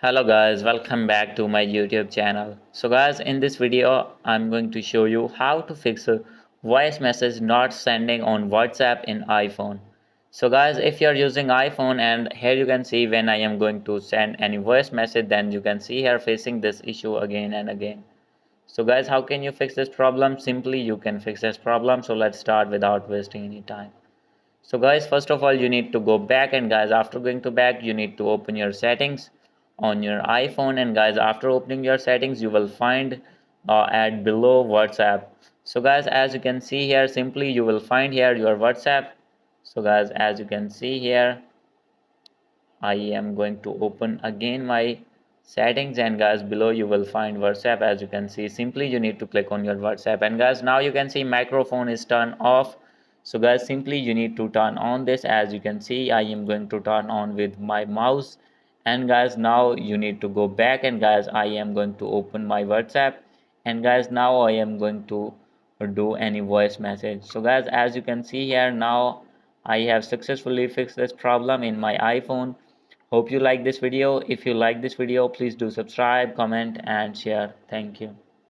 Hello guys, welcome back to my YouTube channel. So guys, in this video I'm going to show you how to fix a voice message not sending on WhatsApp in iPhone. So guys, if you're using iPhone, and here you can see when I am going to send any voice message, then you can see here facing this issue again and again. So guys, how can you fix this problem? Simply you can fix this problem. So let's start without wasting any time. So guys, first of all you need to go back, and guys, after going to back you need to open your settings on your iPhone, and guys, after opening your settings you will find at below WhatsApp. So guys, as you can see here, simply you will find here your WhatsApp. So guys, as you can see here, I am going to open again my settings, and guys, below you will find WhatsApp. As you can see, simply you need to click on your WhatsApp, and guys, now you can see microphone is turned off. So guys, simply you need to turn on this. As you can see, I am going to turn on with my mouse, and guys, now you need to go back, and guys, I am going to open my WhatsApp, and guys, now I am going to do any voice message. So guys, as you can see here, now I have successfully fixed this problem in my iPhone. Hope you like this video. If you like this video, please do subscribe, comment and share. Thank you.